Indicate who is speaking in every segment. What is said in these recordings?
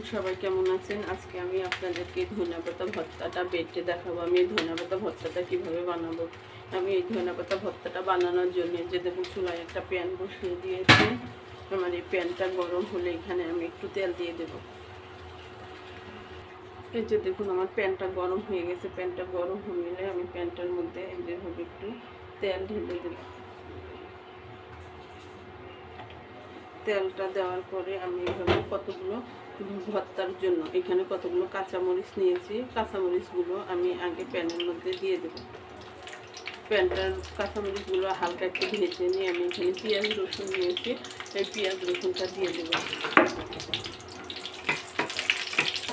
Speaker 1: সবাই কেমন আছেন? আজকে আমি আপনাদেরকে ধনেপাতা ভর্তাটা বেটে দেখাবো। আমি এই ধনেপাতা ভর্তাটা কিভাবে বানাবো। আমি এই ধনেপাতা ভর্তাটা বানানোর জন্য যে দেখুন চুলায় একটা প্যান বসিয়ে দিয়েছি। আমার এই প্যানটা গরম হলে এখানে আমি একটু তেল দিয়ে দেব। এই যে দেখুন আমার প্যানটা গরম হয়ে গেছে। প্যানটা গরম হলে আমি প্যানটার মধ্যে যেভাবে একটু তেল ঢেলে দেব। তেলটা দেওয়ার পরে আমি এভাবে কতগুলো ভর্তার জন্য এখানে কতগুলো কাঁচামরিচ নিয়েছি। কাঁচামরিচগুলো আমি আগে প্যানের মধ্যে দিয়ে দেবো। প্যানটার কাঁচামরিচগুলো হালকা একটু ভেজে নিয়ে আমি এখানে পেঁয়াজ রসুন নিয়েছি। এই পেঁয়াজ রসুনটা দিয়ে দেবো।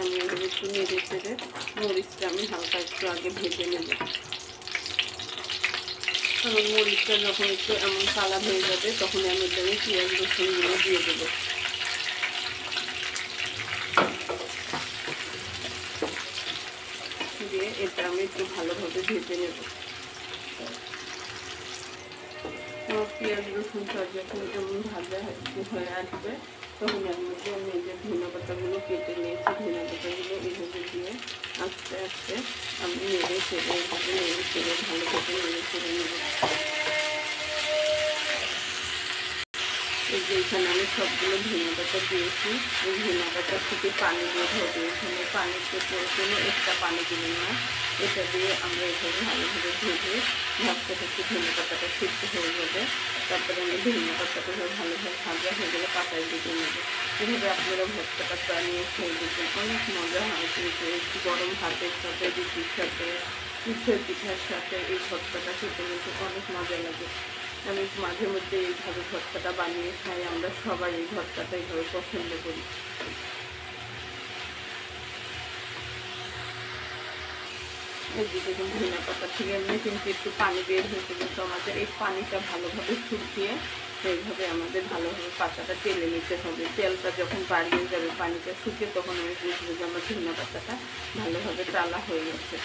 Speaker 1: আমি এভাবে একটু নেড়ে চেড়ে মরিচটা আমি হালকা একটু আগে ভেজে নেব। কারণ মরিচটা যখন একটু এমন কালার হয়ে যাবে তখন আমি পেঁয়াজ রসুনগুলো দিয়ে দেবো। দিয়ে এটা আমি একটু ভালোভাবে ভেজে নেব। আমার পেঁয়াজ রসুনটা যখন এমন ভাজা হয়ে আসবে তখন এর মধ্যে আমি এই যে ধনেপাতাগুলো কেটে নিয়েছি, ধনেপাতাগুলো এইভাবে দিয়ে আস্তে আস্তে আমি নেড়ে চেড়ে এইভাবে নেড়ে চেড়ে ভালোভাবে নেড়ে চেড়ে নেব। এই যে এখানে আমি সবগুলো ধনেপাতা দিয়েছি। এই ধনেপাতা থেকে পানি বের হবে। এখানে পানিতে কোনো এক্সট্রা পানি দিবেন না। এটা দিয়ে আমরা এভাবে ভালোভাবে ভেজে ভাজতে থাকি। ধনেপাতাটা সিদ্ধ হয়ে যাবে। তারপরে আমি ধনেপাতাটা ভালোভাবে ভাজা হয়ে গেলে পাতায় দিতে নেব। এভাবে আপনারা ভর্তাটা বানিয়ে খেয়ে দেখবেন, অনেক মজা হয়। কিন্তু একটু গরম ভাতের সাথে, রুটির সাথে, পিঠার সাথে এই ভর্তাটা খেতে কিন্তু অনেক মজা লাগে। আমি মাঝে মধ্যে এইভাবে ভর্তাটা বানিয়ে খাই। আমরা সবাই এই ভর্তাটা এইভাবে পছন্দ করি। এই যে দেখুন ধনেপাতা থেকে এমনি কিন্তু একটু পানি বের হয়েছে, কিন্তু আমাদের এই পানিটা ভালোভাবে শুকিয়ে এইভাবে আমাদের ভালোভাবে পাতাটা তেলে নিতে হবে। তেলটা যখন বাড়িয়ে যাবে, পানিটা শুকিয়ে, তখন আমি বুঝবো যে আমার ধনেপাতাটা ভালোভাবে টালা হয়ে গেছে।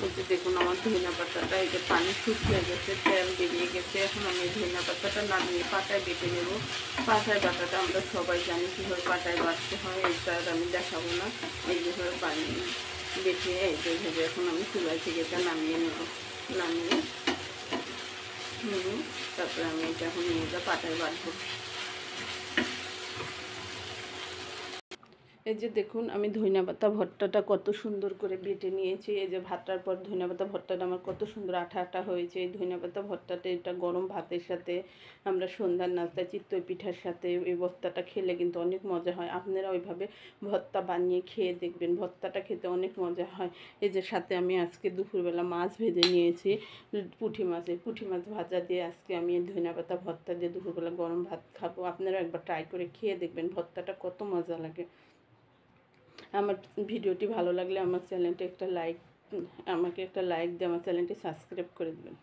Speaker 1: এই যে দেখুন আমার ধনিয়া পাতাটা এই যে পানি শুকিয়ে গেছে, তেল বেরিয়ে গেছে। এখন আমি ধনিয়া পাতাটা নামিয়ে পাতায় বেটে নেব। পাতায় বাটাটা আমরা সবাই জানি কীভাবে পাতায় বাটতে হয়, এইটা আর আমি দেখাবো না। এই যেভাবে পানি বেটে এইভাবে এখন আমি চুলায় থেকে এটা নামিয়ে নেব। নামিয়ে তারপরে আমি এটা এখন নিয়ে যা পাতায় বাটবো। এই যে দেখুন আমি ধনিয়াপাতা ভর্তাটা কত সুন্দর করে বেটে নিয়েছি। এই যে ভাতটার পর ধনিয়াপাতা ভর্তাটা আমার কত সুন্দর আঠা আঠা হয়েছে। এই ধনিয়াপাতা ভর্তাটা এটা গরম ভাতের সাথে, আমরা সন্ধ্যার নাস্তায় চিতই পিঠার সাথে এই ভর্তাটা খেলে কিন্তু অনেক মজা হয়। আপনারা ওইভাবে ভর্তা বানিয়ে খেয়ে দেখবেন, ভর্তাটা খেতে অনেক মজা হয়। এই যে সাথে আমি আজকে দুপুরবেলা মাছ ভেজে নিয়েছি, পুঁটি মাছ ভাজা দিয়ে আজকে আমি এই ধনিয়াপাতা ভর্তা দিয়ে দুপুরবেলা গরম ভাত খাবো। আপনারা একবার ট্রাই করে খেয়ে দেখবেন ভর্তাটা কত মজা লাগে। আমার ভিডিওটি ভালো লাগলে আমার চ্যানেলটি একটা লাইক, আমাকে একটা লাইক দিয়ে আমার চ্যানেলটি সাবস্ক্রাইব করে দেবেন।